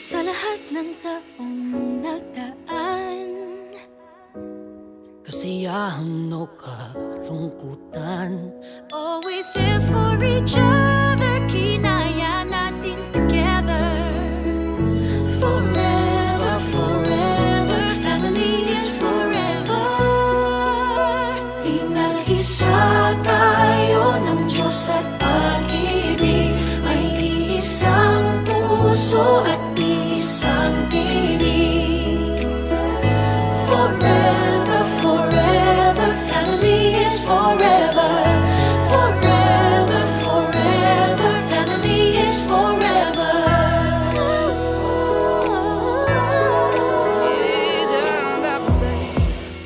Sa lahat ng taong nagdaan, kasiyahan o kalungkutan, always there for each other, kinaya natin together. Forever, forever, family is forever. Pinag-isa tayo ng Diyos at pag-ibig, may isang puso at isang tinig. Forever, forever, family is forever. Forever, forever, family is forever.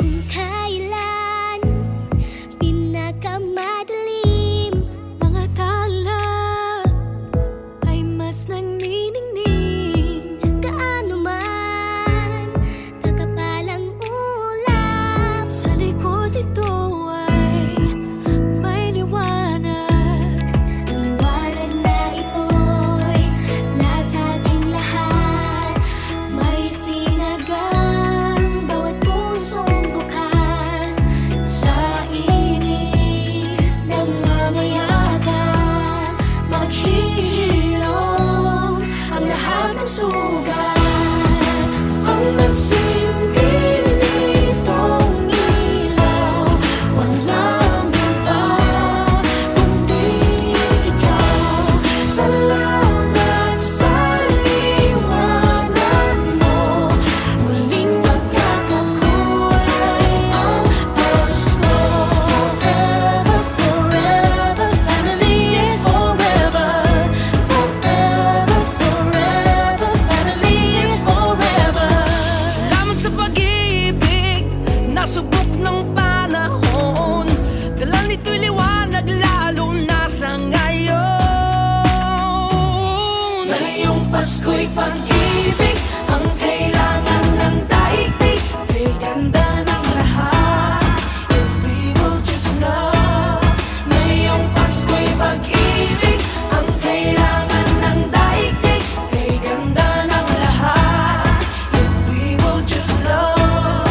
Kung kailan pinakamadilim, mga tala ay mas nagniningning. Gaano man kakapalang ulap, sa likod ito ay may liwanag. Ang liwanag na ito'y nasa ating lahat. May sinagang bawat pusong bukas, sa init ng mamayagan, maghihilom ang lahat ng sugat. Ang nagsilbi nitong ilaw, walang iba kundi ikaw. Salamat sa liwanag mo, muling magkakakulay ang gusto. Forever, forever, family is forever. Forever, forever, family is forever. salamat sa pag-ibig, nasubok ng panahon. Dala nito'y liwanag lalo na sa ngayon. Ngayong Pasko'y pag-ibig ang kailangan ng daigdig. Kay ganda ng lahat, if we will just know. Ngayong Pasko'y pag-ibig ang kailangan ng daigdig. Kay ganda ng lahat, if we will just love.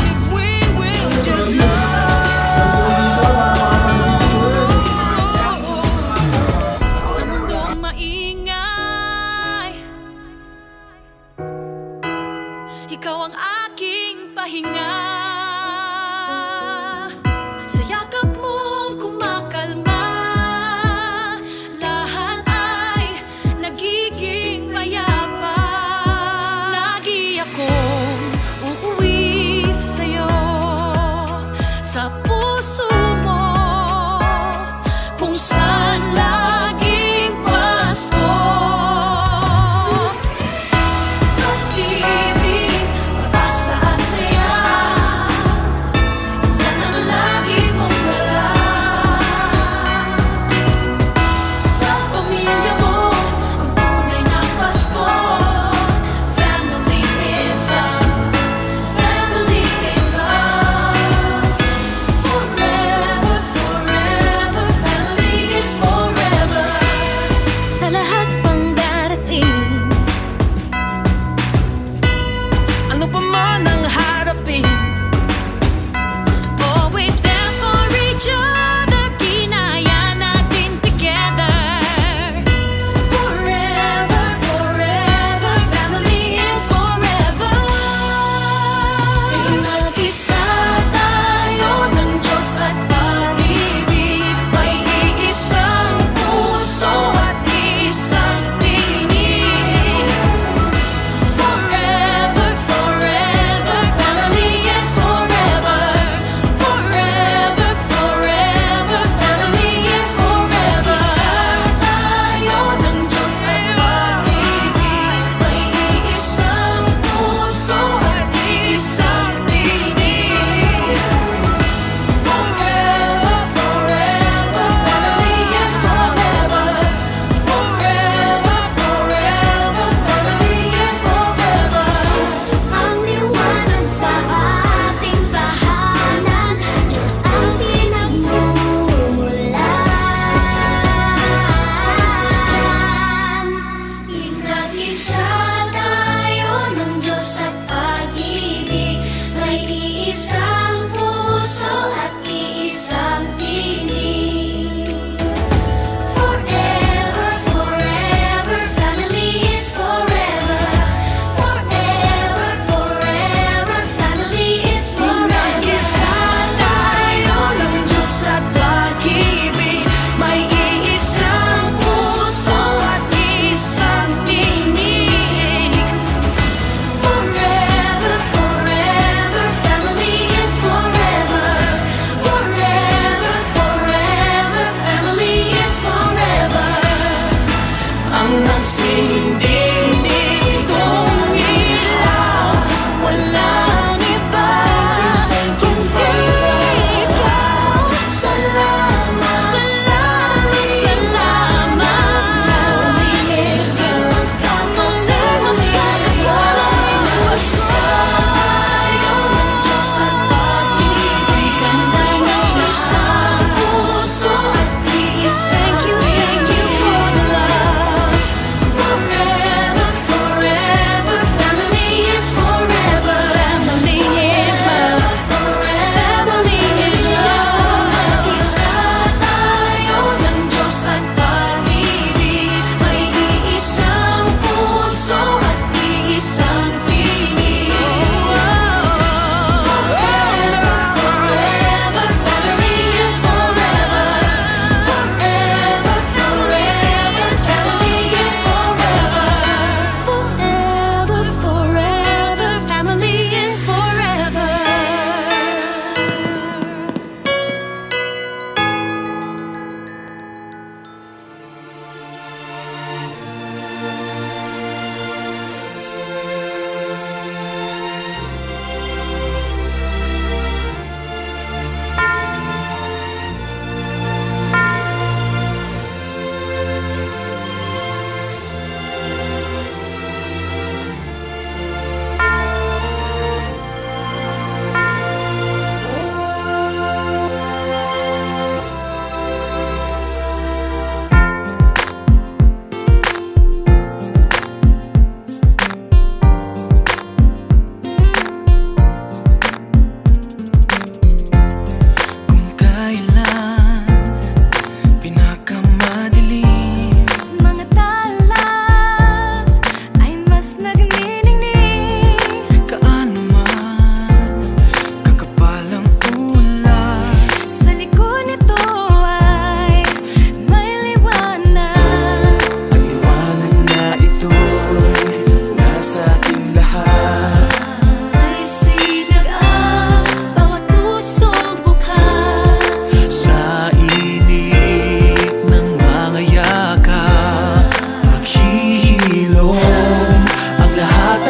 If we will just love. Sa mundong maingay, ikaw ang aking pahinga. Sa yakap mong kumakalma, lahat ay nagiging payapa. Lagi akong uuwi sa'yo, sa puso mo, kung saan laging Pasko. Pag-ibig, mataas at saya,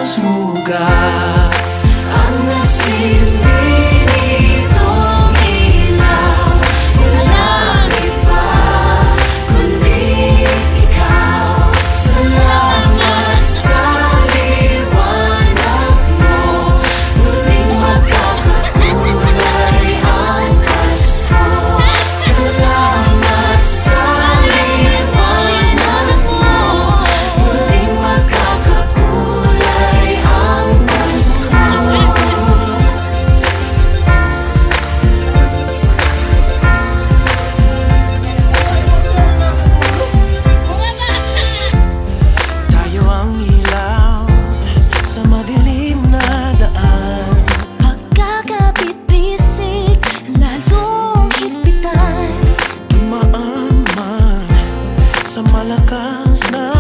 sugat. Ang nasilbi nitong ilaw, walang iba kundi ikaw. Salamat sa liwanag mo, muling magkakakulay ang Pasko. Salamat sa liwanag mo, muling magkakakulay ang Pasko. Tayo ang ilaw sa madilim na daan. Pagkakabit-bisig, lalong higpitan. Dumaan man sa malakas na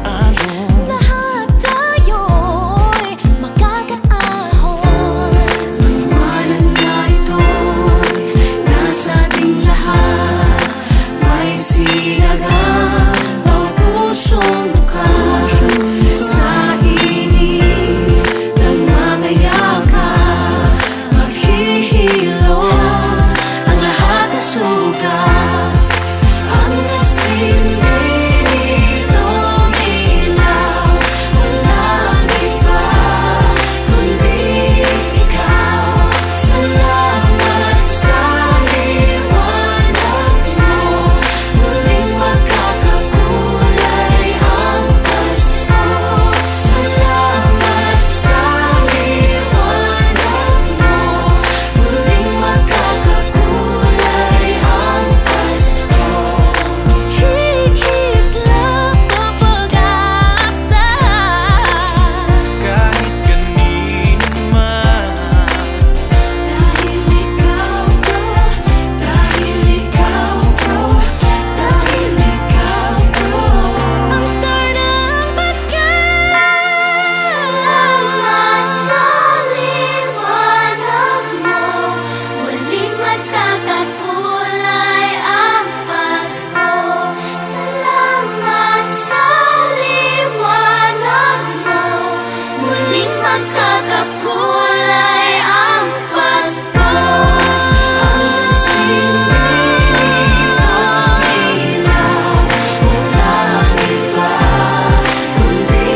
alon. Lahat tayo'y magkakaahon. Liwanag na ito'y nasa ating lahat. May sinagang bawat pusong bukas. Sa init ng mga yakap, maghihilom ang lahat ng sugat. Ang nasilbi nitong ilaw, walang iba kundi ikaw. Salamat sa liwanag mo, muling magkakakulay ang Pasko. Salamat sa liwanag mo, muling magkakakulay ang Pasko. Kikis lang ang pag-asa. Kahit kanino man. Dahil ikaw ko, dahil ikaw ko, dahil ikaw ko. Ang star ng Pasko. Salamat sa liwanag mo, muling magkakakulay ang Pasko. Salamat sa liwanag mo, muling magkakakulay ang Pasko. Ang silbi nitong ilaw, walang iba kundi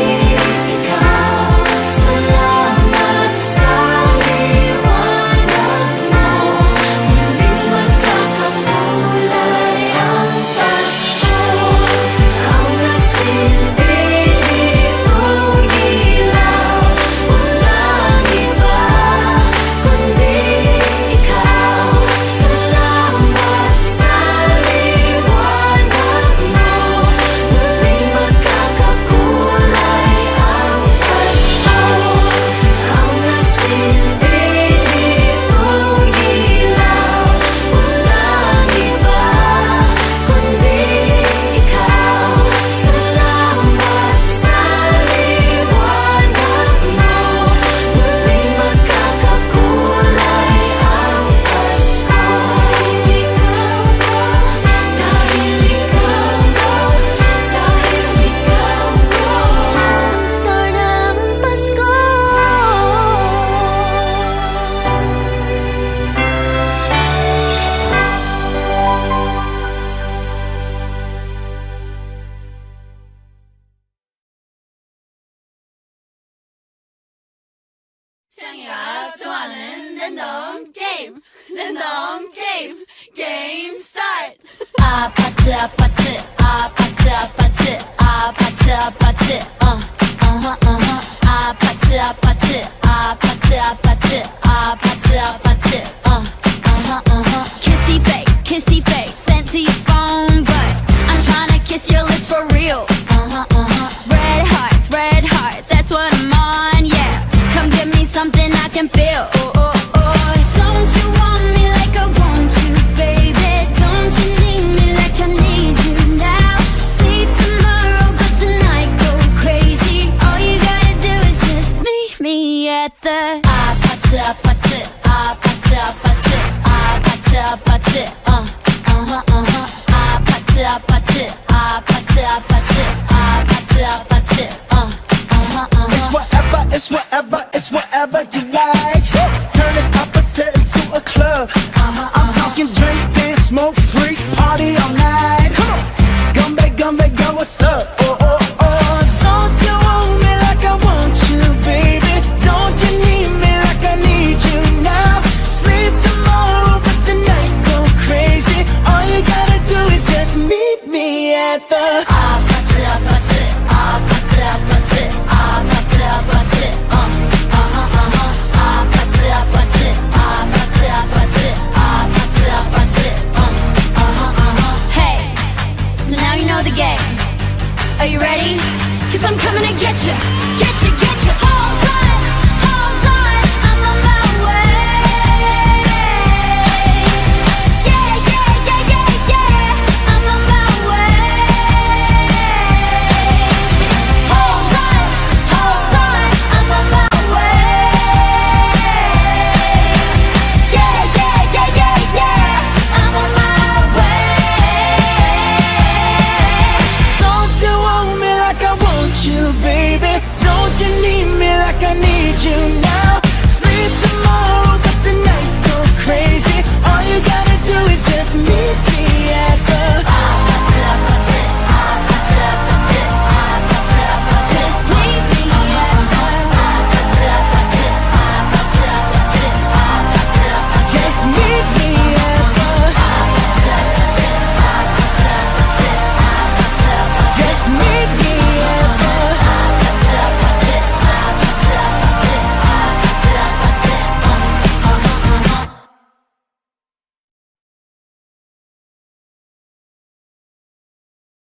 ikaw. Salamat sa liwanag mo, muling magkakakulay ang Pasko. Ang nasilbi nitong ilaw, walang iba kundi ikaw. Salamat sa liwanag mo, muling magkakakulay ang Pasko. Ang nasilbi nitong ilaw, walang iba kundi ikaw. Salamat sa liwanag mo, muling magkakakulay ang Pasko. Dahil ikaw ko, dahil ikaw ko. Ang star ng Pasko. 창이가 좋아하는 랜덤 게임, 랜덤 게임, 게임 스타트. 아파트 아파트 아파트 아파트 아파트 아파트 아파트 아파트 아파트 아파트 아파트 아파트 kissy face sent to your phone but I'm tryna kiss your lips for real. Red hearts, that's what I'm on, yeah. Come give me something I can feel. Don't you want me like I want you, baby? Don't you need me like I need you now? See tomorrow, but tonight go crazy. All you gotta do is just meet me 'cause I'm coming to get you, get you, get you. Hold on, I'm on my way. Yeah, yeah, yeah, yeah, yeah, I'm on my way. Hold on, I'm on my way. Yeah, yeah, yeah, yeah, yeah, I'm on my way. Don't you want me like I want you, baby? Don't you need me like I need you now?